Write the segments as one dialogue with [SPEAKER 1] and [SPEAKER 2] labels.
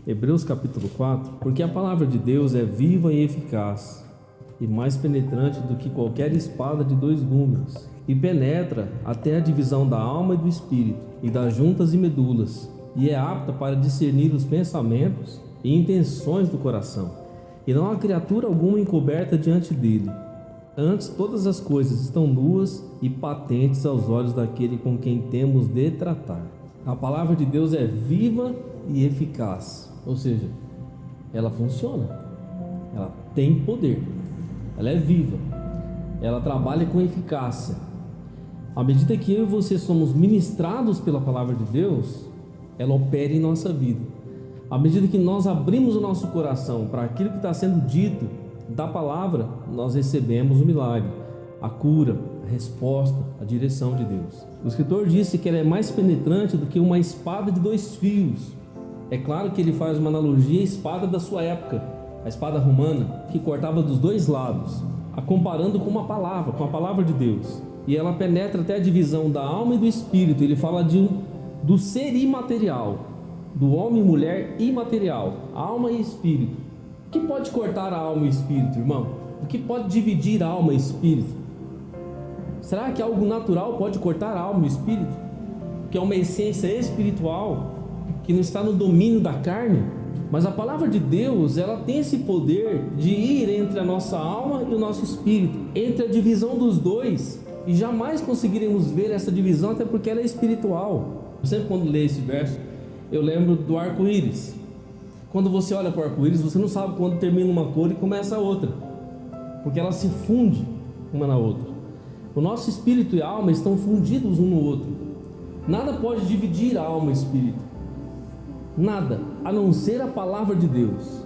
[SPEAKER 1] Hebreus capítulo 4, porque a palavra de Deus é viva e eficaz, e mais penetrante do que qualquer espada de dois gumes, e penetra até a divisão da alma e do espírito, e das juntas e medulas, e é apta para discernir os pensamentos e intenções do coração. E não há criatura alguma encoberta diante dele. Antes, todas as coisas estão nuas e patentes aos olhos daquele com quem temos de tratar. A palavra de Deus é viva e eficaz, ou seja, ela funciona, ela tem poder, ela é viva, ela trabalha com eficácia. À medida que eu e você somos ministrados pela palavra de Deus, ela opera em nossa vida. À medida que nós abrimos o nosso coração para aquilo que está sendo dito da palavra, nós recebemos o milagre, a cura, a resposta, a direção de Deus. O escritor disse que ela é mais penetrante do que uma espada de dois fios. É claro que ele faz uma analogia à espada da sua época, a espada romana, que cortava dos dois lados, a comparando com uma palavra, com a palavra de Deus. E ela penetra até a divisão da alma e do espírito. Ele fala do ser imaterial, do homem e mulher imaterial, alma e espírito. O que pode cortar a alma e espírito, irmão? O que pode dividir a alma e espírito? Será que algo natural pode cortar a alma e espírito? Que é uma essência espiritual, que não está no domínio da carne? Mas a palavra de Deus, ela tem esse poder de ir entre a nossa alma e o nosso espírito, entre a divisão dos dois, e jamais conseguiremos ver essa divisão, até porque ela é espiritual. Sempre quando leio esse verso, eu lembro do arco-íris. Quando você olha para o arco-íris, você não sabe quando termina uma cor e começa a outra, porque ela se funde uma na outra. O nosso espírito e a alma estão fundidos um no outro. Nada pode dividir a alma e espírito, nada, a não ser a palavra de Deus.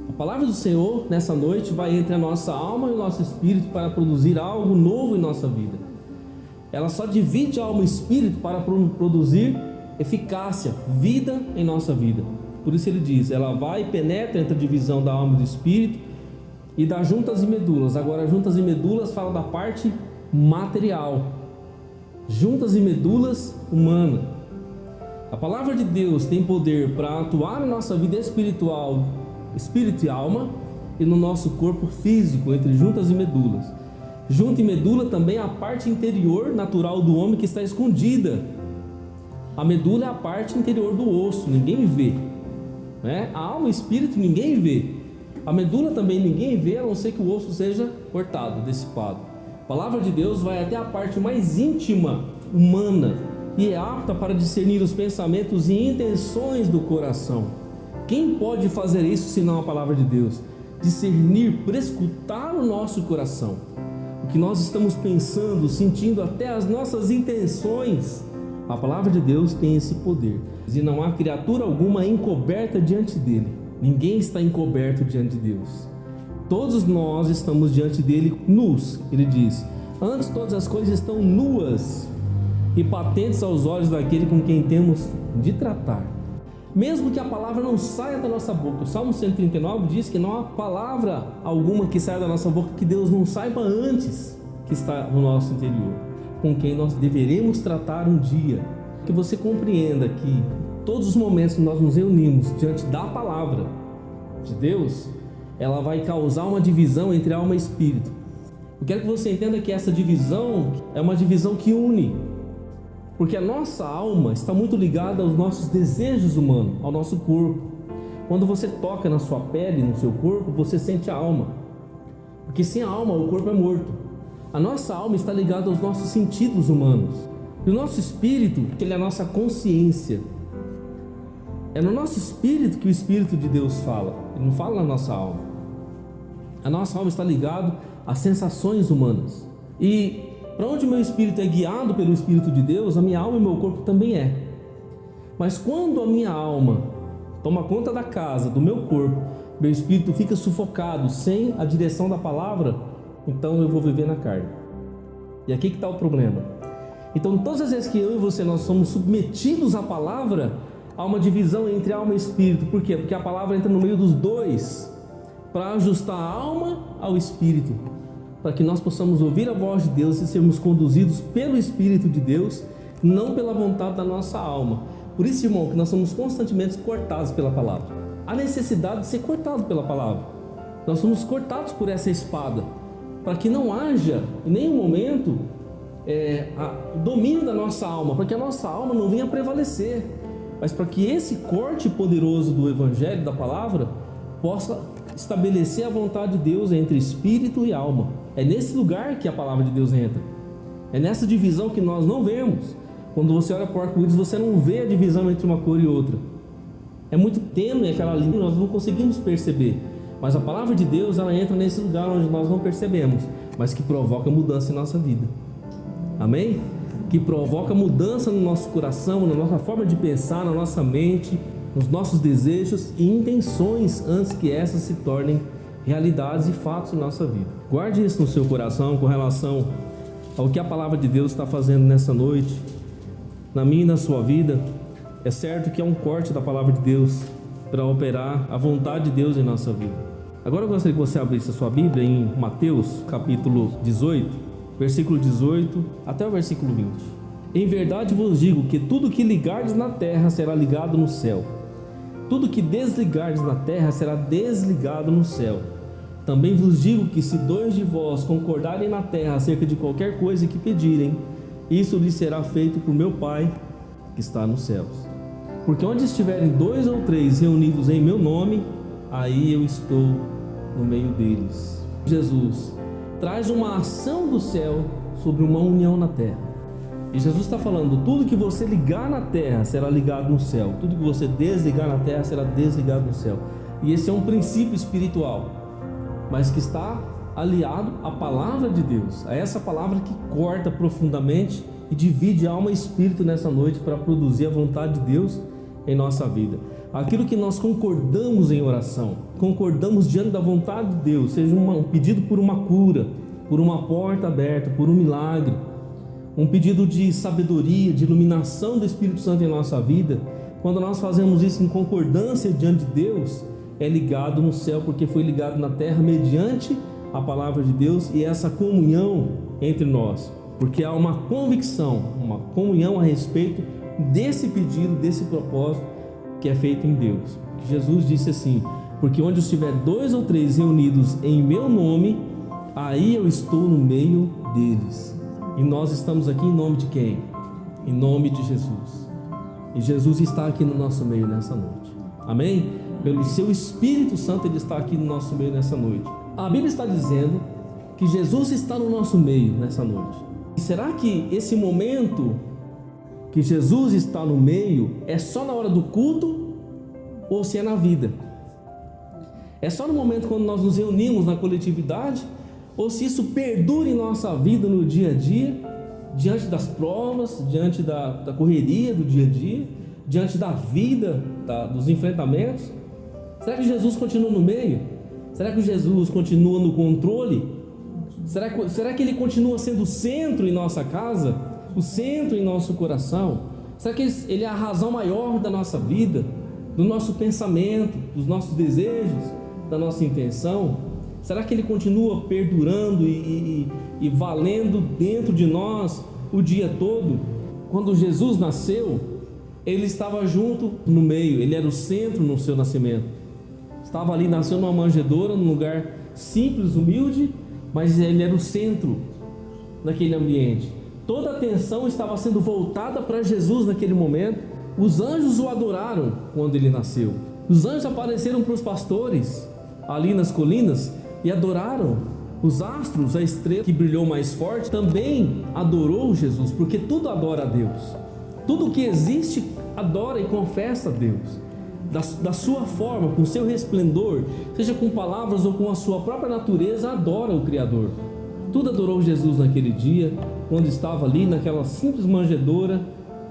[SPEAKER 1] A palavra do Senhor nessa noite vai entre a nossa alma e o nosso espírito para produzir algo novo em nossa vida. Ela só divide a alma e espírito para produzir eficácia, vida em nossa vida. Por isso ele diz, ela vai e penetra entre a divisão da alma e do espírito e das juntas e medulas. Agora, juntas e medulas fala da parte material, juntas e medulas humana. A palavra de Deus tem poder para atuar na nossa vida espiritual, espírito e alma, e no nosso corpo físico, entre juntas e medulas. Junta e medula também é a parte interior natural do homem que está escondida. A medula é a parte interior do osso, ninguém vê, né? A alma e o espírito ninguém vê. A medula também ninguém vê, a não ser que o osso seja cortado, dissipado. A palavra de Deus vai até a parte mais íntima, humana, e é apta para discernir os pensamentos e intenções do coração. Quem pode fazer isso senão a palavra de Deus? Discernir, prescrutar o nosso coração, o que nós estamos pensando, sentindo, até as nossas intenções. A palavra de Deus tem esse poder, e não há criatura alguma encoberta diante dele. Ninguém está encoberto diante de Deus. Todos nós estamos diante dele nus. Ele diz, antes todas as coisas estão nuas e patentes aos olhos daquele com quem temos de tratar. Mesmo que a palavra não saia da nossa boca, o Salmo 139 diz que não há palavra alguma que saia da nossa boca que Deus não saiba antes, que está no nosso interior, com quem nós deveremos tratar um dia. Que você compreenda que todos os momentos que nós nos reunimos diante da palavra de Deus, ela vai causar uma divisão entre alma e espírito. Eu quero que você entenda que essa divisão é uma divisão que une, porque a nossa alma está muito ligada aos nossos desejos humanos, ao nosso corpo. Quando você toca na sua pele, no seu corpo, você sente a alma, porque sem a alma o corpo é morto. A nossa alma está ligada aos nossos sentidos humanos, e o nosso espírito, ele é a nossa consciência. É no nosso espírito que o Espírito de Deus fala, ele não fala na nossa alma. A nossa alma está ligada às sensações humanas, e para onde o meu espírito é guiado pelo Espírito de Deus, a minha alma e meu corpo também é. Mas quando a minha alma toma conta da casa, do meu corpo, meu espírito fica sufocado, sem a direção da palavra, então eu vou viver na carne. E aqui que está o problema. Então todas as vezes que eu e você nós somos submetidos à palavra, há uma divisão entre alma e espírito. Por quê? Porque a palavra entra no meio dos dois, para ajustar a alma ao espírito, para que nós possamos ouvir a voz de Deus e sermos conduzidos pelo Espírito de Deus, não pela vontade da nossa alma. Por isso, irmão, que nós somos constantemente cortados pela palavra. há necessidade de ser cortado pela palavra. Nós somos cortados por essa espada, para que não haja em nenhum momento o domínio da nossa alma, para que a nossa alma não venha prevalecer, mas para que esse corte poderoso do Evangelho, da palavra, possa estabelecer a vontade de Deus entre espírito e alma. É nesse lugar que a palavra de Deus entra, é nessa divisão que nós não vemos. Quando você olha para o arco-íris, você não vê a divisão entre uma cor e outra, é muito tênue aquela linha, nós não conseguimos perceber, mas a palavra de Deus, ela entra nesse lugar onde nós não percebemos, mas que provoca mudança em nossa vida. Amém? Que provoca mudança no nosso coração, na nossa forma de pensar, na nossa mente, nos nossos desejos e intenções, antes que essas se tornem realidades e fatos na nossa vida. Guarde isso no seu coração com relação ao que a palavra de Deus está fazendo nessa noite, na minha e na sua vida. É certo que é um corte da palavra de Deus para operar a vontade de Deus em nossa vida. Agora eu gostaria que você abrisse a sua Bíblia em Mateus capítulo 18, versículo 18 até o versículo 20. Em verdade vos digo que tudo que ligardes na terra será ligado no céu, tudo que desligardes na terra será desligado no céu. Também vos digo que se 2 de vós concordarem na terra acerca de qualquer coisa que pedirem, isso lhes será feito por meu Pai que está nos céus. Porque onde estiverem 2 ou 3 reunidos em meu nome, aí eu estou no meio deles. Jesus traz uma ação do céu sobre uma união na terra. E Jesus está falando, tudo que você ligar na terra será ligado no céu, tudo que você desligar na terra será desligado no céu. E esse é um princípio espiritual, mas que está aliado à palavra de Deus, a essa palavra que corta profundamente e divide alma e espírito nessa noite para produzir a vontade de Deus em nossa vida. Aquilo que nós concordamos em oração, concordamos diante da vontade de Deus, seja um pedido por uma cura, por uma porta aberta, por um milagre, um pedido de sabedoria, de iluminação do Espírito Santo em nossa vida. Quando nós fazemos isso em concordância diante de Deus, é ligado no céu, porque foi ligado na terra mediante a palavra de Deus e essa comunhão entre nós, porque há uma convicção, uma comunhão a respeito desse pedido, desse propósito que é feito em Deus. Jesus disse assim, porque onde estiver 2 ou 3 reunidos em meu nome, aí eu estou no meio deles. E nós estamos aqui em nome de quem? Em nome de Jesus. E Jesus está aqui no nosso meio nessa noite. Amém? Pelo seu Espírito Santo Ele está aqui no nosso meio nessa noite. A Bíblia está dizendo que Jesus está no nosso meio nessa noite. E será que esse momento que Jesus está no meio é só na hora do culto ou se é na vida? É só no momento quando nós nos reunimos na coletividade, ou se isso perdura em nossa vida no dia a dia, diante das provas, diante da correria do dia a dia, diante da vida, dos enfrentamentos? Será que Jesus continua no meio? Será que Jesus continua no controle? Será que Ele continua sendo o centro em nossa casa? O centro em nosso coração? Será que Ele é a razão maior da nossa vida, do nosso pensamento, dos nossos desejos, da nossa intenção? Será que Ele continua perdurando e valendo dentro de nós o dia todo? Quando Jesus nasceu, Ele estava junto no meio, Ele era o centro no seu nascimento. Estava ali, nasceu numa manjedoura, num lugar simples, humilde, mas Ele era o centro naquele ambiente. Toda a atenção estava sendo voltada para Jesus naquele momento. Os anjos o adoraram quando Ele nasceu. Os anjos apareceram para os pastores ali nas colinas e adoraram. Os astros, a estrela que brilhou mais forte, também adorou Jesus, porque tudo adora a Deus. Tudo que existe adora e confessa a Deus, da sua forma, com o seu resplendor, seja com palavras ou com a sua própria natureza, adora o Criador. Tudo adorou Jesus naquele dia, quando estava ali naquela simples manjedoura,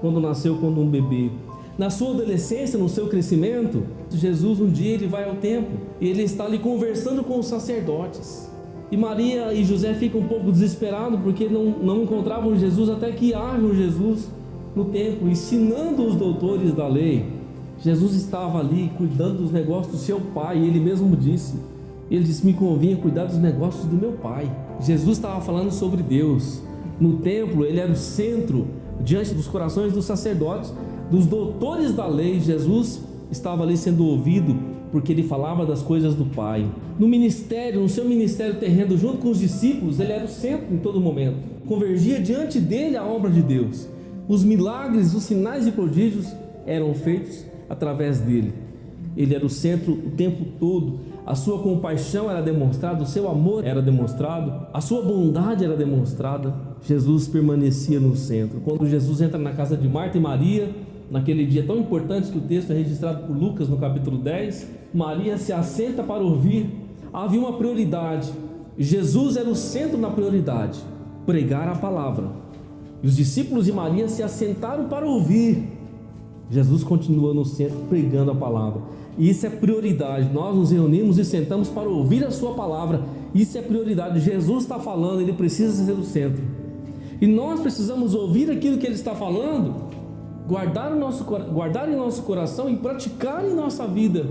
[SPEAKER 1] quando nasceu como um bebê. Na sua adolescência, no seu crescimento, Jesus um dia ele vai ao templo e ele está ali conversando com os sacerdotes. E Maria e José ficam um pouco desesperados porque não encontravam Jesus, até que acham Jesus no templo, ensinando os doutores da lei. Jesus estava ali cuidando dos negócios do seu pai, e ele mesmo disse, me convinha cuidar dos negócios do meu pai. Jesus estava falando sobre Deus. No templo ele era o centro, diante dos corações dos sacerdotes, dos doutores da lei. Jesus estava ali sendo ouvido porque ele falava das coisas do Pai. No ministério, no seu ministério terreno, junto com os discípulos, ele era o centro em todo momento. Convergia diante dele a obra de Deus. Os milagres, os sinais e prodígios eram feitos através dele. Ele era o centro o tempo todo. A sua compaixão era demonstrada, o seu amor era demonstrado, a sua bondade era demonstrada. Jesus permanecia no centro. Quando Jesus entra na casa de Marta e Maria, naquele dia tão importante que o texto é registrado por Lucas no capítulo 10, Maria se assenta para ouvir. Havia uma prioridade. Jesus era o centro na prioridade, pregar a palavra. E os discípulos de Maria se assentaram para ouvir. Jesus continua no centro pregando a palavra. E isso é prioridade. Nós nos reunimos e sentamos para ouvir a sua palavra. Isso é prioridade. Jesus está falando, ele precisa ser o centro. E nós precisamos ouvir aquilo que ele está falando, guardar em nosso coração e praticar em nossa vida,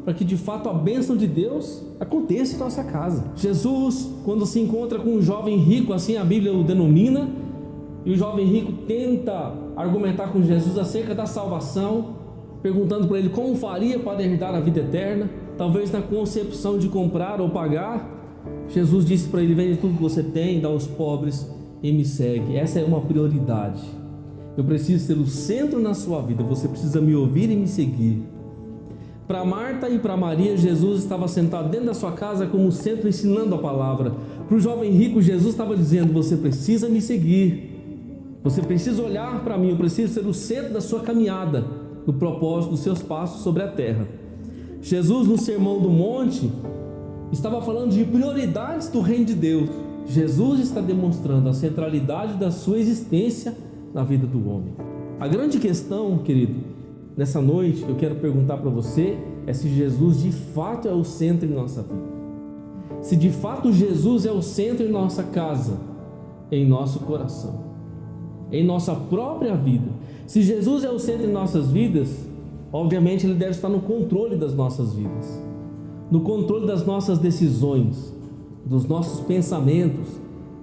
[SPEAKER 1] para que de fato a bênção de Deus aconteça em nossa casa. Jesus, quando se encontra com um jovem rico, assim a Bíblia o denomina, e o jovem rico tenta argumentar com Jesus acerca da salvação, perguntando para ele como faria para herdar a vida eterna, talvez na concepção de comprar ou pagar. Jesus disse para ele: vende tudo que você tem, dá aos pobres e me segue. Essa é uma prioridade. Eu preciso ser o centro na sua vida, você precisa me ouvir e me seguir. Para Marta e para Maria, Jesus estava sentado dentro da sua casa como centro, ensinando a palavra. Para o jovem rico, Jesus estava dizendo: você precisa me seguir, você precisa olhar para mim, eu preciso ser o centro da sua caminhada, no propósito dos seus passos sobre a terra. Jesus, no Sermão do Monte, estava falando de prioridades do reino de Deus. Jesus está demonstrando a centralidade da sua existência na vida do homem. A grande questão, querido, nessa noite eu quero perguntar para você é se Jesus de fato é o centro em nossa vida. Se de fato Jesus é o centro em nossa casa, em nosso coração, em nossa própria vida. Se Jesus é o centro em nossas vidas, obviamente ele deve estar no controle das nossas vidas, no controle das nossas decisões, dos nossos pensamentos,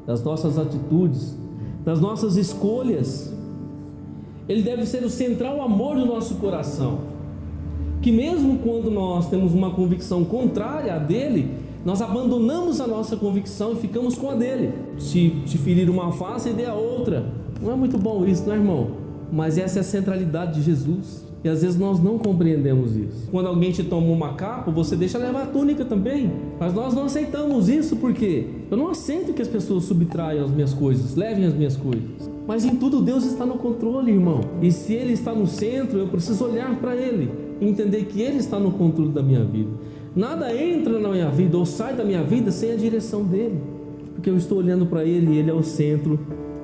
[SPEAKER 1] das nossas atitudes, das nossas escolhas. Ele deve ser o central amor do nosso coração, que mesmo quando nós temos uma convicção contrária à dele, nós abandonamos a nossa convicção e ficamos com a dele. Se te ferir uma face, dê a outra. Não é muito bom isso, não é, irmão? Mas essa é a centralidade de Jesus. E às vezes nós não compreendemos isso. Quando alguém te toma uma capa, você deixa levar a túnica também. Mas nós não aceitamos isso porque eu não aceito que as pessoas subtraiam as minhas coisas, levem as minhas coisas. Mas em tudo Deus está no controle, irmão. E se Ele está no centro, eu preciso olhar para Ele e entender que Ele está no controle da minha vida. Nada entra na minha vida ou sai da minha vida sem a direção dEle, porque eu estou olhando para Ele e Ele é o centro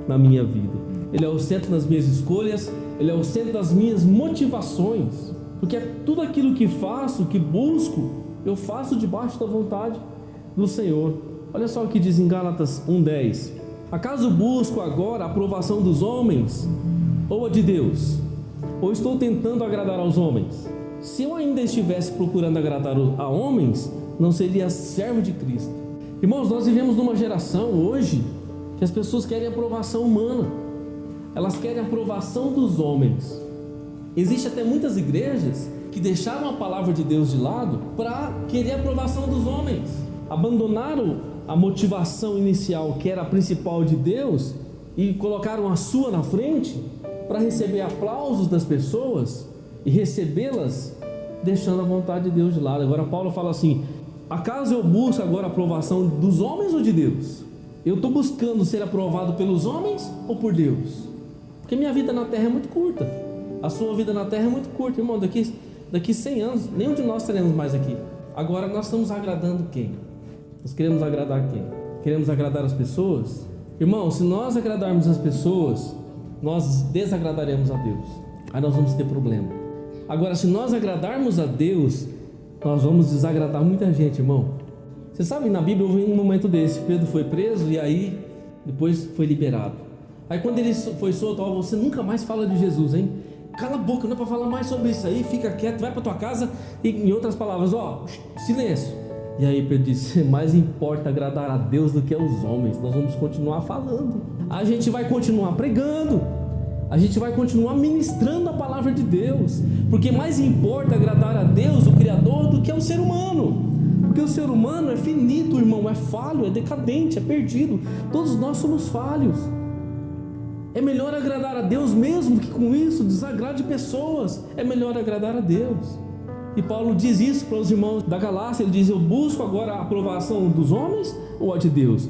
[SPEAKER 1] na minha vida. Ele é o centro das minhas escolhas, Ele é o centro das minhas motivações, porque é tudo aquilo que faço, que busco, eu faço debaixo da vontade do Senhor. Olha só o que diz em Gálatas 1:10: acaso busco agora a aprovação dos homens ou a de Deus? Ou estou tentando agradar aos homens? Se eu ainda estivesse procurando agradar a homens, não seria servo de Cristo. Irmãos, nós vivemos numa geração hoje que as pessoas querem aprovação humana, elas querem a aprovação dos homens. Existe até muitas igrejas que deixaram a palavra de Deus de lado para querer a aprovação dos homens, abandonaram a motivação inicial, que era a principal de Deus, e colocaram a sua na frente para receber aplausos das pessoas e recebê-las, deixando a vontade de Deus de lado. Agora Paulo fala assim: acaso eu busco agora a aprovação dos homens ou de Deus? Eu estou buscando ser aprovado pelos homens ou por Deus? Porque minha vida na terra é muito curta, a sua vida na terra é muito curta, irmão. Daqui 100 anos, nenhum de nós estaremos mais aqui. Agora nós estamos agradando quem? Nós queremos agradar quem? Queremos agradar as pessoas? Irmão, se nós agradarmos as pessoas, nós desagradaremos a Deus. Aí nós vamos ter problema. Agora, se nós agradarmos a Deus, nós vamos desagradar muita gente, irmão. Você sabe, na Bíblia houve um momento desse: Pedro foi preso e aí depois foi liberado. Aí quando ele foi solto: ó, você nunca mais fala de Jesus, hein? Cala a boca, não é para falar mais sobre isso aí, fica quieto, vai para tua casa. E em outras palavras, ó, silêncio. E aí Pedro disse: mais importa agradar a Deus do que aos homens. Nós vamos continuar falando, a gente vai continuar pregando, a gente vai continuar ministrando a palavra de Deus, porque mais importa agradar a Deus, o Criador, do que aos Porque o ser humano é finito, irmão, é falho, é decadente, é perdido. Todos nós somos falhos. É melhor agradar a Deus, mesmo que com isso desagrade pessoas. É melhor agradar a Deus. E Paulo diz isso para os irmãos da Galácia. Ele diz: eu busco agora a aprovação dos homens ou a de Deus?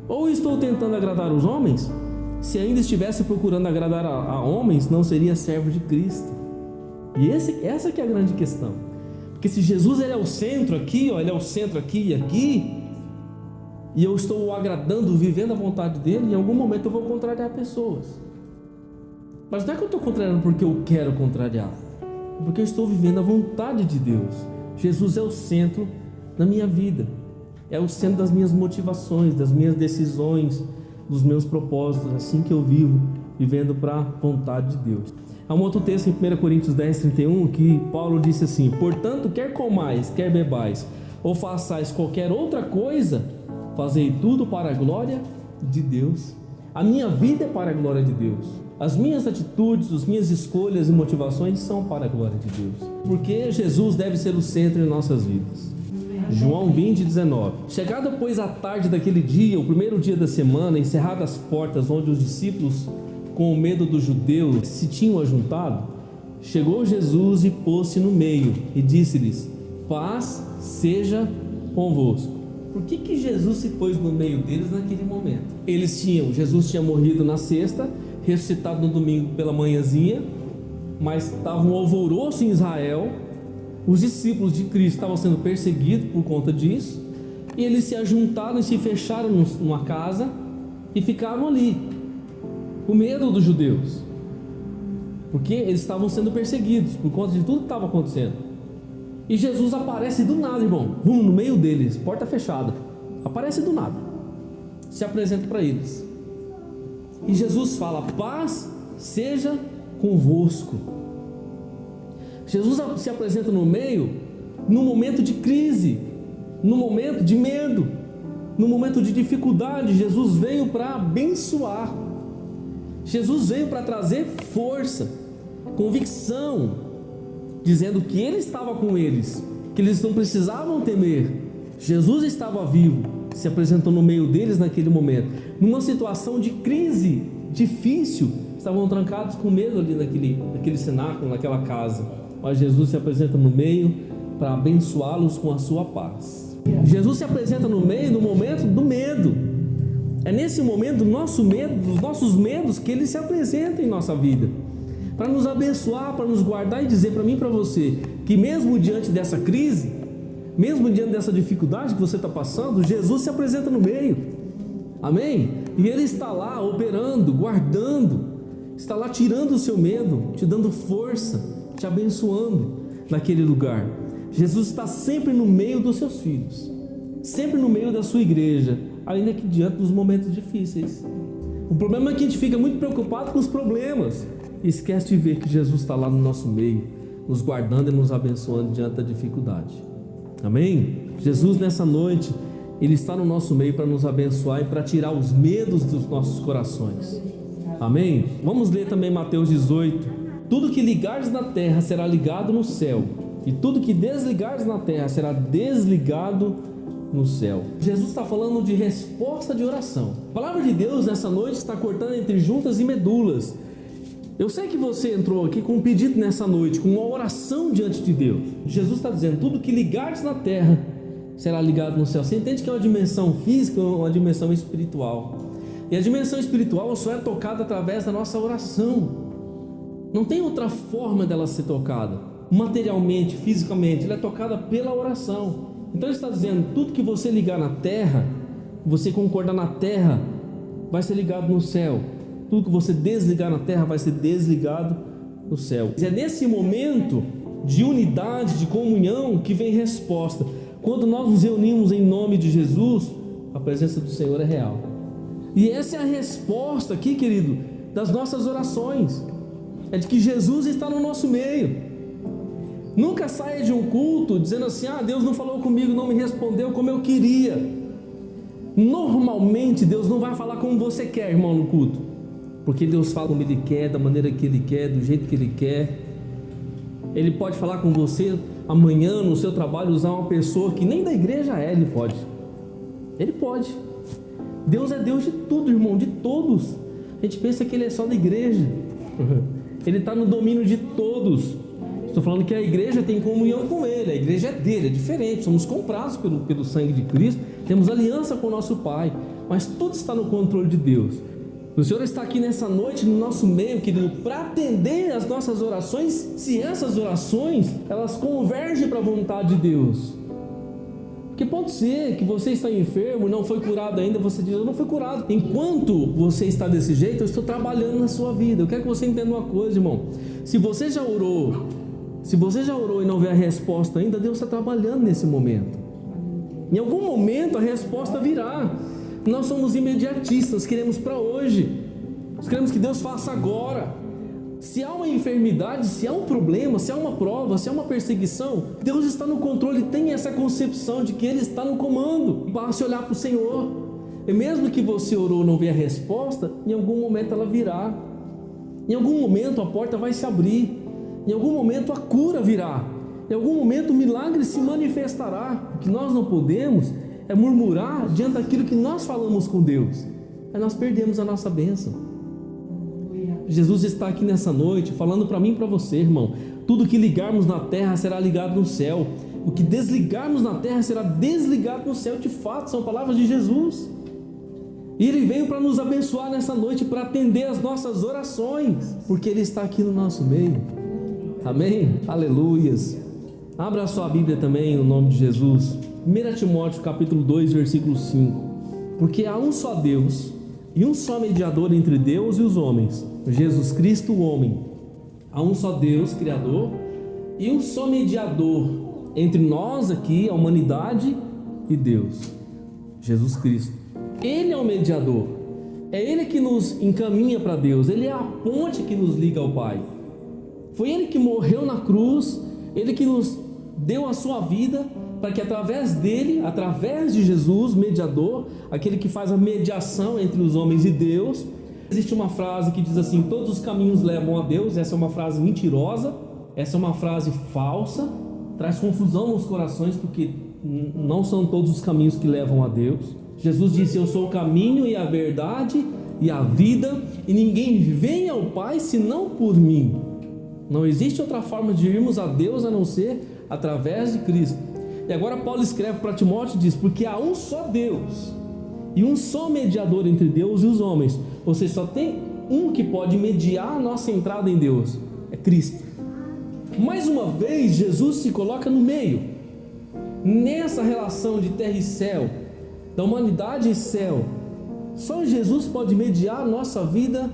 [SPEAKER 1] Ou estou tentando agradar os homens? Se ainda estivesse procurando agradar a homens, não seria servo de Cristo. E essa que é a grande questão. Porque se Jesus ele é o centro aqui, ele é o centro aqui e aqui, e eu estou o agradando, vivendo a vontade dele, em algum momento eu vou contrariar pessoas. Mas não é que eu estou contrariando porque eu quero contrariar, é porque eu estou vivendo a vontade de Deus. Jesus é o centro da minha vida, é o centro das minhas motivações, das minhas decisões, dos meus propósitos, assim que eu vivo, vivendo para a vontade de Deus. Há um outro texto em 1 Coríntios 10:31 que Paulo disse assim: portanto, quer comais, quer bebais, ou façais qualquer outra coisa, fazei tudo para a glória de Deus. A minha vida é para a glória de Deus. As minhas atitudes, as minhas escolhas e motivações são para a glória de Deus. Porque Jesus deve ser o centro em nossas vidas. João 20:19. Chegada, pois, a tarde daquele dia, o primeiro dia da semana, encerradas as portas onde os discípulos, com o medo dos judeus, se tinham ajuntado, chegou Jesus e pôs-se no meio e disse-lhes: paz seja convosco. Por que Jesus se pôs no meio deles naquele momento? Jesus tinha morrido na sexta, ressuscitado no domingo pela manhãzinha, mas estava um alvoroço em Israel. Os discípulos de Cristo estavam sendo perseguidos por conta disso, e eles se ajuntaram e se fecharam numa casa e ficaram ali, com medo dos judeus, porque eles estavam sendo perseguidos por conta de tudo que estava acontecendo. E Jesus aparece do nada, irmão, no meio deles, porta fechada, aparece do nada, se apresenta para eles, e Jesus fala: paz seja convosco. Jesus se apresenta no meio, no momento de crise, no momento de medo, no momento de dificuldade. Jesus veio para abençoar, Jesus veio para trazer força, convicção, dizendo que Ele estava com eles, que eles não precisavam temer. Jesus estava vivo, se apresentou no meio deles naquele momento, numa situação de crise difícil. Estavam trancados com medo ali naquele cenáculo, naquela casa. Mas Jesus se apresenta no meio para abençoá-los com a sua paz. Jesus se apresenta no meio, no momento do medo. É nesse momento do nosso medo, dos nossos medos, que Ele se apresenta em nossa vida, para nos abençoar, para nos guardar e dizer para mim e para você que mesmo diante dessa crise, mesmo diante dessa dificuldade que você está passando, Jesus se apresenta no meio. Amém? E Ele está lá operando, guardando, está lá tirando o seu medo, te dando força, te abençoando naquele lugar. Jesus está sempre no meio dos seus filhos, sempre no meio da sua igreja, ainda que diante dos momentos difíceis. O problema é que a gente fica muito preocupado com os problemas e esquece de ver que Jesus está lá no nosso meio, nos guardando e nos abençoando diante da dificuldade. Amém? Jesus nessa noite, Ele está no nosso meio para nos abençoar e para tirar os medos dos nossos corações. Amém? Vamos ler também Mateus 18. Tudo que ligares na terra será ligado no céu, e tudo que desligares na terra será desligado no céu. Jesus está falando de resposta de oração. A palavra de Deus nessa noite está cortando entre juntas e medulas. Eu sei que você entrou aqui com um pedido nessa noite, com uma oração diante de Deus. Jesus está dizendo: tudo que ligares na terra será ligado no céu. Você entende que é uma dimensão física ou uma dimensão espiritual? E a dimensão espiritual só é tocada através da nossa oração. Não tem outra forma dela ser tocada, materialmente, fisicamente. Ela é tocada pela oração. Então Ele está dizendo: tudo que você ligar na terra, você concordar na terra, vai ser ligado no céu. Tudo que você desligar na terra vai ser desligado no céu. É nesse momento de unidade, de comunhão, que vem resposta. Quando nós nos reunimos em nome de Jesus, a presença do Senhor é real. E essa é a resposta aqui, querido, das nossas orações. É de que Jesus está no nosso meio. Nunca saia de um culto dizendo assim: Deus não falou comigo, não me respondeu como eu queria. Normalmente Deus não vai falar como você quer, irmão, no culto, porque Deus fala como Ele quer, da maneira que Ele quer, do jeito que Ele quer. Ele pode falar com você amanhã no seu trabalho usar uma pessoa que nem da igreja é, Ele pode. Ele pode. Deus é Deus de tudo, irmão, de todos. A gente pensa que Ele é só da igreja. Ele está no domínio de todos. Estou falando que a igreja tem comunhão com Ele. A igreja é dele, é diferente. Somos comprados pelo sangue de Cristo. Temos aliança com o nosso Pai. Mas tudo está no controle de Deus. O Senhor está aqui nessa noite, no nosso meio, querido, para atender as nossas orações, se essas orações, elas convergem para a vontade de Deus. Porque pode ser que você está enfermo, não foi curado ainda, você diz, eu não fui curado. Enquanto você está desse jeito, eu estou trabalhando na sua vida. Eu quero que você entenda uma coisa, irmão. Se você já orou e não vê a resposta ainda, Deus está trabalhando nesse momento. Em algum momento a resposta virá. Nós somos imediatistas, queremos para hoje. Nós queremos que Deus faça agora. Se há uma enfermidade, se há um problema, se há uma prova, se há uma perseguição, Deus está no controle, tem essa concepção de que Ele está no comando. Basta olhar para o Senhor. E mesmo que você orou e não vê a resposta, em algum momento ela virá. Em algum momento a porta vai se abrir. Em algum momento a cura virá. Em algum momento o milagre se manifestará. O que nós não podemos é murmurar diante daquilo que nós falamos com Deus. Aí nós perdemos a nossa bênção. Jesus está aqui nessa noite falando para mim e para você, irmão. Tudo que ligarmos na terra será ligado no céu. O que desligarmos na terra será desligado no céu. De fato, são palavras de Jesus. E Ele veio para nos abençoar nessa noite, para atender as nossas orações, porque Ele está aqui no nosso meio. Amém? Aleluias. Abra a sua Bíblia também, no nome de Jesus. 1 Timóteo capítulo 2, versículo 5. Porque há um só Deus e um só mediador entre Deus e os homens, Jesus Cristo, o homem. Há um só Deus, Criador, e um só mediador entre nós aqui, a humanidade, e Deus, Jesus Cristo. Ele é o mediador. É Ele que nos encaminha para Deus. Ele é a ponte que nos liga ao Pai. Foi Ele que morreu na cruz. Ele que nos deu a sua vida, para que através dele, através de Jesus, mediador, aquele que faz a mediação entre os homens e Deus. Existe uma frase que diz assim: todos os caminhos levam a Deus. Essa é uma frase mentirosa, essa é uma frase falsa, traz confusão nos corações, porque não são todos os caminhos que levam a Deus. Jesus disse: eu sou o caminho e a verdade e a vida, e ninguém vem ao Pai senão por mim. Não existe outra forma de irmos a Deus a não ser através de Cristo. E agora Paulo escreve para Timóteo e diz: porque há um só Deus e um só mediador entre Deus e os homens. Ou seja, só tem um que pode mediar a nossa entrada em Deus, é Cristo. Mais uma vez Jesus se coloca no meio, nessa relação de terra e céu, da humanidade e céu. Só Jesus pode mediar a nossa vida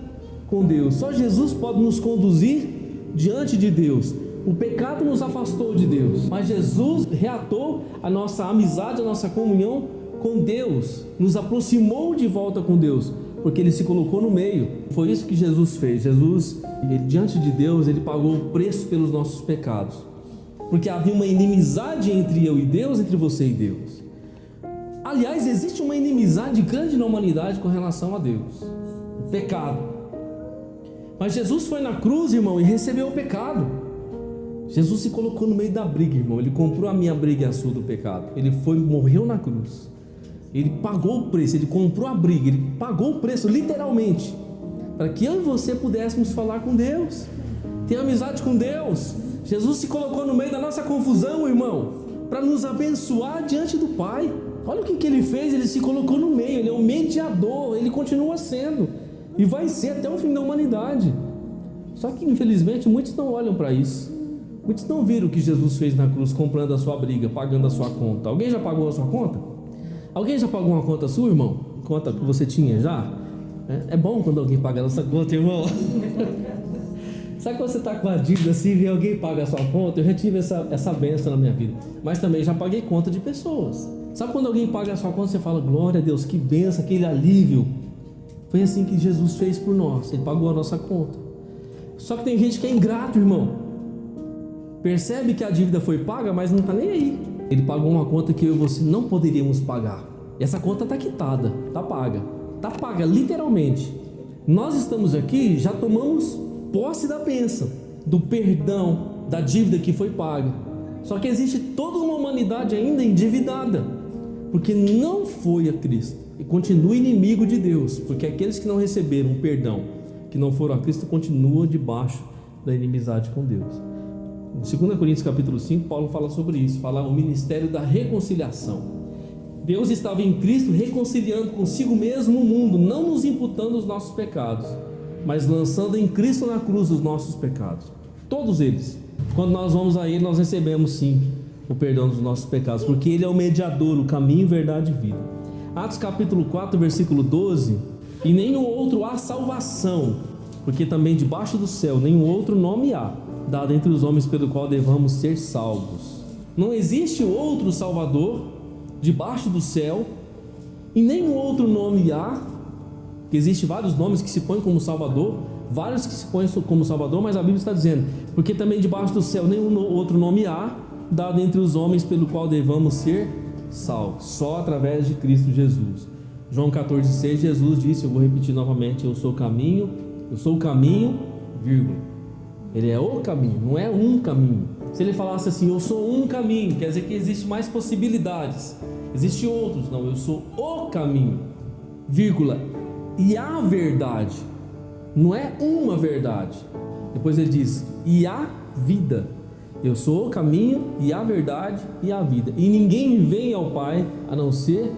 [SPEAKER 1] com Deus. Só Jesus pode nos conduzir diante de Deus. O pecado nos afastou de Deus, mas Jesus reatou a nossa amizade, a nossa comunhão com Deus, nos aproximou de volta com Deus, porque Ele se colocou no meio. Foi isso que Jesus fez. Jesus, diante de Deus, Ele pagou o preço pelos nossos pecados, porque havia uma inimizade entre eu e Deus, entre você e Deus. Aliás, existe uma inimizade grande na humanidade com relação a Deus, o pecado. Mas Jesus foi na cruz, irmão, e recebeu o pecado. Jesus se colocou no meio da briga, irmão. Ele comprou a minha briga e a sua do pecado. Ele morreu na cruz. Ele pagou o preço, ele comprou a briga, ele pagou o preço literalmente, para que eu e você pudéssemos falar com Deus, ter amizade com Deus. Jesus se colocou no meio da nossa confusão, irmão, para nos abençoar diante do Pai. Olha o que Ele fez. Ele se colocou no meio. Ele é o mediador. Ele continua sendo e vai ser até o fim da humanidade. Só que infelizmente muitos não olham para isso. Muitos não viram o que Jesus fez na cruz, comprando a sua briga, pagando a sua conta. Alguém já pagou a sua conta? Alguém já pagou uma conta sua, irmão? Conta que você tinha já? É bom quando alguém paga a nossa conta, irmão. Sabe quando você está com a dívida assim e alguém paga a sua conta? Eu já tive essa bênção na minha vida. Mas também já paguei conta de pessoas. Sabe quando alguém paga a sua conta, você fala: glória a Deus, que bênção, aquele alívio. Foi assim que Jesus fez por nós. Ele pagou a nossa conta. Só que tem gente que é ingrato, irmão. Percebe que a dívida foi paga, mas não está nem aí. Ele pagou uma conta que eu e você não poderíamos pagar. E essa conta está quitada, está paga. Está paga literalmente. Nós estamos aqui, já tomamos posse da bênção, do perdão, da dívida que foi paga. Só que existe toda uma humanidade ainda endividada, porque não foi a Cristo, e continua inimigo de Deus, porque aqueles que não receberam o perdão, que não foram a Cristo, continuam debaixo da inimizade com Deus. Em 2 Coríntios capítulo 5, Paulo fala sobre isso, fala o ministério da reconciliação. Deus estava em Cristo reconciliando consigo mesmo o mundo, não nos imputando os nossos pecados, mas lançando em Cristo na cruz os nossos pecados, todos eles. Quando nós vamos a Ele, nós recebemos sim o perdão dos nossos pecados, porque Ele é o mediador, o caminho, verdade e vida. Atos capítulo 4, versículo 12: e nenhum outro há salvação, porque também debaixo do céu nenhum outro nome há, dado entre os homens pelo qual devamos ser salvos. Não existe outro Salvador debaixo do céu, e nenhum outro nome há, que existe vários nomes que se põem como Salvador, vários que se põem como Salvador, mas a Bíblia está dizendo, porque também debaixo do céu nenhum outro nome há, dado entre os homens pelo qual devamos ser salvos, só através de Cristo Jesus. João 14,6, Jesus disse, eu vou repetir novamente, eu sou o caminho, vírgula. Ele é o caminho, não é um caminho. Se ele falasse assim, eu sou um caminho, quer dizer que existe mais possibilidades, existem outros. Não, eu sou o caminho, vírgula, e a verdade. Não é uma verdade. Depois ele diz, e a vida. Eu sou o caminho e a verdade e a vida, e ninguém vem ao Pai a não ser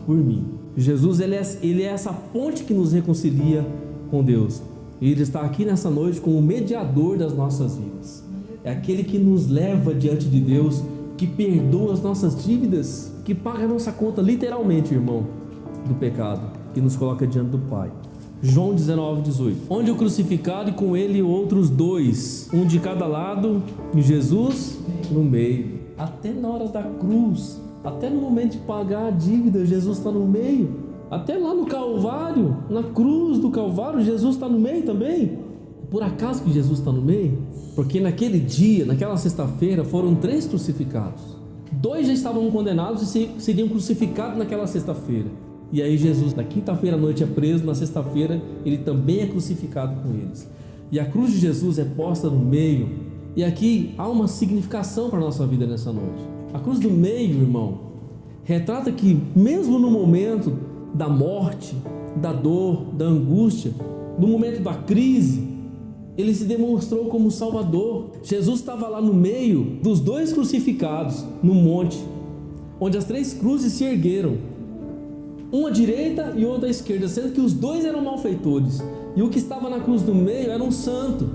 [SPEAKER 1] por mim. Jesus, ele é essa ponte que nos reconcilia com Deus. E Ele está aqui nessa noite como mediador das nossas vidas. É aquele que nos leva diante de Deus, que perdoa as nossas dívidas, que paga a nossa conta literalmente, irmão, do pecado, que nos coloca diante do Pai. João 19:18, onde o crucificado e com ele outros dois, um de cada lado, e Jesus no meio. Até na hora da cruz, até no momento de pagar a dívida, Jesus está no meio. Até lá no Calvário, na cruz do Calvário, Jesus está no meio também. Por acaso que Jesus está no meio? Porque naquele dia, naquela sexta-feira, foram 3 crucificados. 2 já estavam condenados e seriam crucificados naquela sexta-feira. E aí Jesus, na quinta-feira à noite, é preso, na sexta-feira ele também é crucificado com eles. E a cruz de Jesus é posta no meio. E aqui há uma significação para a nossa vida nessa noite. A cruz do meio, irmão, retrata que mesmo no momento da morte, da dor, da angústia, no momento da crise, Ele se demonstrou como Salvador. Jesus estava lá no meio dos 2 crucificados, no monte, onde as 3 cruzes se ergueram, uma à direita e outra à esquerda, sendo que os 2 eram malfeitores, e o que estava na cruz do meio era um santo.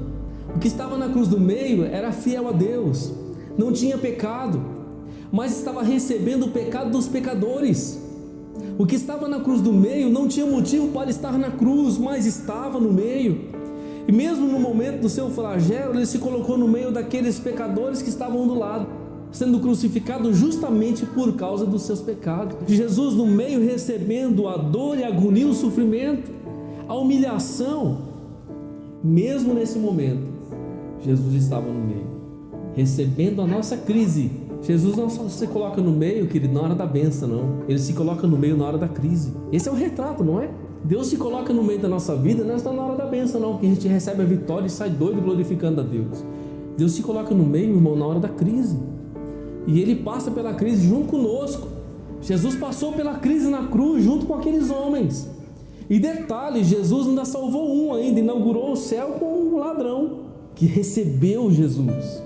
[SPEAKER 1] O que estava na cruz do meio era fiel a Deus, não tinha pecado, mas estava recebendo o pecado dos pecadores. O que estava na cruz do meio não tinha motivo para estar na cruz, mas estava no meio. E mesmo no momento do seu flagelo, Ele se colocou no meio daqueles pecadores que estavam do lado, sendo crucificado justamente por causa dos seus pecados. Jesus no meio, recebendo a dor e a agonia, o sofrimento, a humilhação. Mesmo nesse momento, Jesus estava no meio, recebendo a nossa crise. Jesus não só se coloca no meio, querido, na hora da bênção, não. Ele se coloca no meio na hora da crise. Esse é o retrato, não é? Deus se coloca no meio da nossa vida, não é só na hora da bênção, não, que a gente recebe a vitória e sai doido glorificando a Deus. Deus se coloca no meio, irmão, na hora da crise. E Ele passa pela crise junto conosco. Jesus passou pela crise na cruz junto com aqueles homens. E detalhe, Jesus ainda salvou um ainda, inaugurou o céu com um ladrão que recebeu Jesus,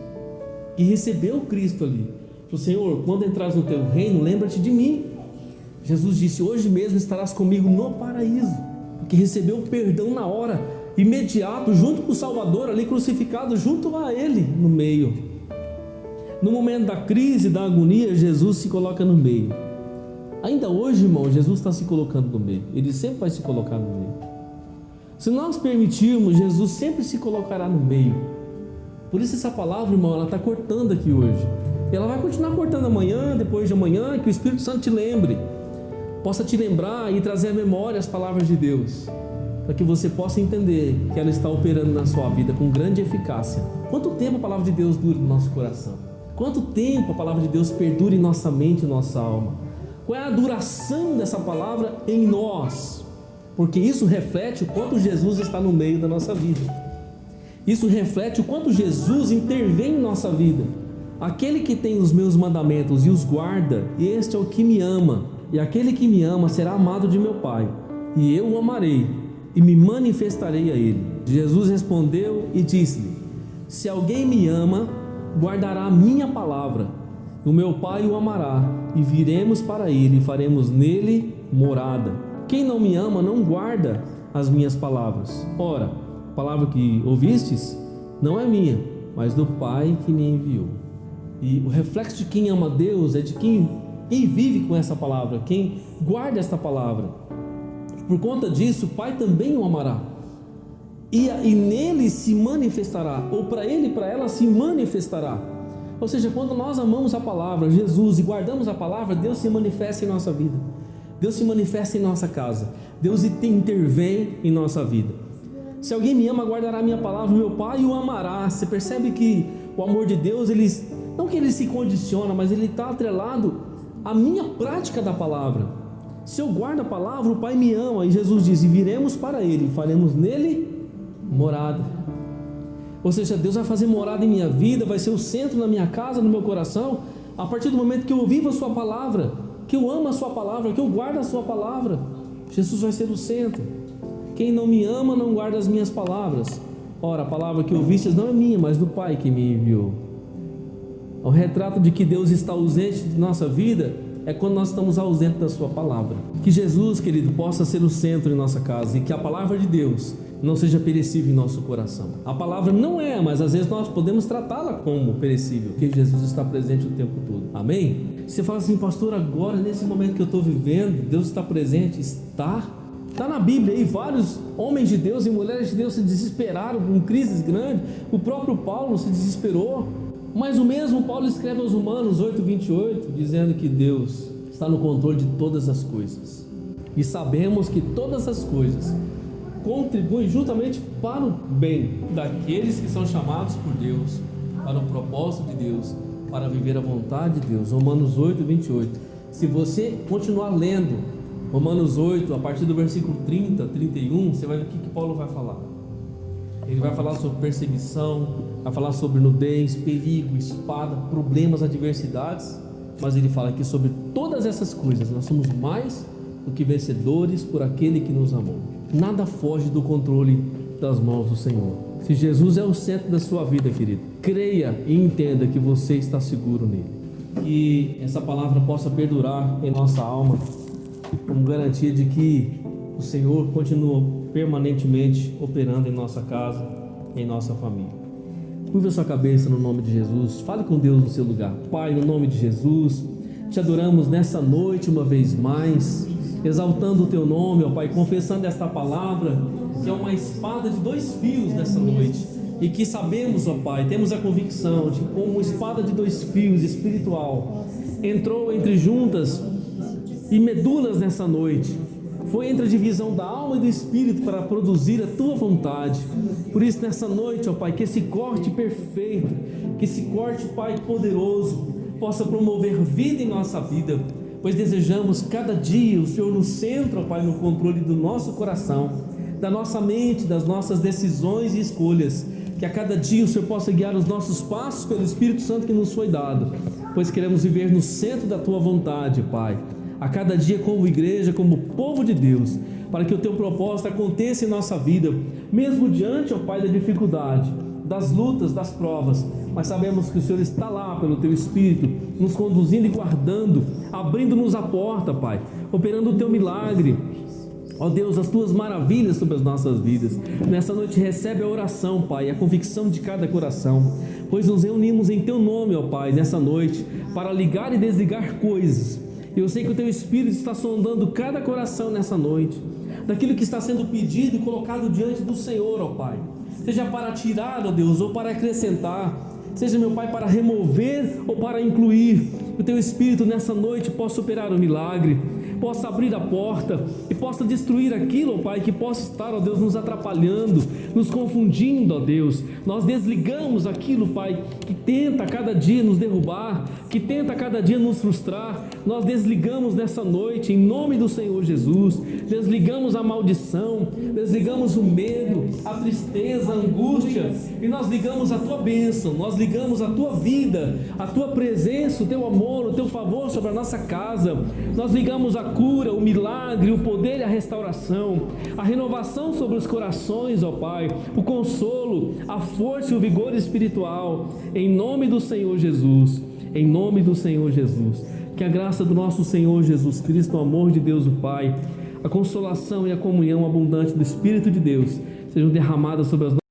[SPEAKER 1] que recebeu Cristo ali. Falou, Senhor, quando entrares no teu reino, lembra-te de mim. Jesus disse, hoje mesmo estarás comigo no paraíso, porque recebeu o perdão na hora, imediato, junto com o Salvador ali crucificado, junto a Ele no meio. No momento da crise, da agonia, Jesus se coloca no meio. Ainda hoje, irmão, Jesus está se colocando no meio. Ele sempre vai se colocar no meio. Se nós permitirmos, Jesus sempre se colocará no meio. Por isso essa palavra, irmão, ela está cortando aqui hoje. Ela vai continuar cortando amanhã, depois de amanhã, que o Espírito Santo te lembre, possa te lembrar e trazer à memória as palavras de Deus, para que você possa entender que ela está operando na sua vida com grande eficácia. Quanto tempo a palavra de Deus dura no nosso coração? Quanto tempo a palavra de Deus perdura em nossa mente e nossa alma? Qual é a duração dessa palavra em nós? Porque isso reflete o quanto Jesus está no meio da nossa vida. Isso reflete o quanto Jesus intervém em nossa vida. Aquele que tem os meus mandamentos e os guarda, este é o que me ama, e aquele que me ama será amado de meu Pai, e eu o amarei, e me manifestarei a ele. Jesus respondeu e disse-lhe: se alguém me ama, guardará a minha palavra, o meu Pai o amará, e viremos para ele, e faremos nele morada. Quem não me ama não guarda as minhas palavras. Ora, a palavra que ouvistes não é minha, mas do Pai que me enviou. E o reflexo de quem ama Deus é de quem vive com essa palavra, quem guarda esta palavra. Por conta disso, o Pai também o amará, e nele se manifestará, ou para ele e para ela se manifestará. Ou seja, quando nós amamos a palavra, Jesus, e guardamos a palavra, Deus se manifesta em nossa vida, Deus se manifesta em nossa casa, Deus intervém em nossa vida. Se alguém me ama, guardará a minha palavra, meu Pai o amará. Você percebe que o amor de Deus, não que ele se condiciona, mas ele está atrelado à minha prática da palavra. Se eu guardo a palavra, o Pai me ama, e Jesus diz: e viremos para ele, faremos nele morada. Ou seja, Deus vai fazer morada em minha vida, vai ser o centro na minha casa, no meu coração, a partir do momento que eu vivo a sua palavra, que eu amo a sua palavra, que eu guardo a sua palavra. Jesus vai ser o centro. Quem não me ama não guarda as minhas palavras. Ora, a palavra que ouvistes não é minha, mas do Pai que me enviou. O retrato de que Deus está ausente de nossa vida é quando nós estamos ausentes da sua palavra. Que Jesus, querido, possa ser o centro em nossa casa, e que a palavra de Deus não seja perecível em nosso coração. A palavra não é, mas às vezes nós podemos tratá-la como perecível, porque Jesus está presente o tempo todo. Amém? Você fala assim: pastor, agora nesse momento que eu estou vivendo, Deus está presente? Está na Bíblia aí, vários homens de Deus e mulheres de Deus se desesperaram com crises grandes. O próprio Paulo se desesperou, mas o mesmo Paulo escreve aos Romanos 8:28, dizendo que Deus está no controle de todas as coisas, e sabemos que todas as coisas contribuem juntamente para o bem daqueles que são chamados por Deus, para o propósito de Deus, para viver a vontade de Deus. Romanos 8:28. Se você continuar lendo Romanos 8, a partir do versículo 30, 31, você vai ver o que Paulo vai falar. Ele vai falar sobre perseguição, vai falar sobre nudez, perigo, espada, problemas, adversidades, mas ele fala que sobre todas essas coisas nós somos mais do que vencedores por aquele que nos amou. Nada foge do controle das mãos do Senhor. Se Jesus é o centro da sua vida, querido, creia e entenda que você está seguro nele. Que essa palavra possa perdurar em nossa alma, como garantia de que o Senhor continua permanentemente operando em nossa casa, em nossa família. Curva a sua cabeça no nome de Jesus, fale com Deus no seu lugar. Pai, no nome de Jesus, te adoramos nessa noite uma vez mais, exaltando o teu nome, ó Pai, confessando esta palavra, que é uma espada de dois fios nessa noite, e que sabemos, ó Pai, temos a convicção de como uma espada de dois fios espiritual entrou entre juntas e medulas nessa noite, foi entre a divisão da alma e do espírito para produzir a tua vontade. Por isso, nessa noite, ó Pai, que esse corte perfeito, que esse corte, Pai, poderoso, possa promover vida em nossa vida, pois desejamos cada dia o Senhor no centro, ó Pai, no controle do nosso coração, da nossa mente, das nossas decisões e escolhas, que a cada dia o Senhor possa guiar os nossos passos pelo Espírito Santo que nos foi dado, pois queremos viver no centro da tua vontade, Pai, a cada dia como igreja, como povo de Deus, para que o teu propósito aconteça em nossa vida, mesmo diante, ó Pai, da dificuldade, das lutas, das provas, mas sabemos que o Senhor está lá pelo teu Espírito, nos conduzindo e guardando, abrindo-nos a porta, Pai, operando o teu milagre, ó Deus, as tuas maravilhas sobre as nossas vidas. Nessa noite recebe a oração, Pai, a convicção de cada coração, pois nos reunimos em teu nome, ó Pai, nessa noite, para ligar e desligar coisas. Eu sei que o teu Espírito está sondando cada coração nessa noite, daquilo que está sendo pedido e colocado diante do Senhor, ó Pai, seja para tirar, ó Deus, ou para acrescentar, seja, meu Pai, para remover ou para incluir. O teu Espírito nessa noite possa operar o milagre, possa abrir a porta e possa destruir aquilo, ó Pai, que possa estar, ó Deus, nos atrapalhando, nos confundindo, ó Deus. Nós desligamos aquilo, Pai, que tenta a cada dia nos derrubar, que tenta a cada dia nos frustrar. nós desligamos nessa noite, em nome do Senhor Jesus, desligamos a maldição, desligamos o medo, a tristeza, a angústia, e nós ligamos a tua bênção, nós ligamos a tua vida, a tua presença, o teu amor, o teu favor sobre a nossa casa, nós ligamos a cura, o milagre, o poder e a restauração, a renovação sobre os corações, ó Pai, o consolo, a força e o vigor espiritual, em nome do Senhor Jesus, em nome do Senhor Jesus. Que a graça do nosso Senhor Jesus Cristo, o amor de Deus o Pai, a consolação e a comunhão abundante do Espírito de Deus sejam derramadas sobre as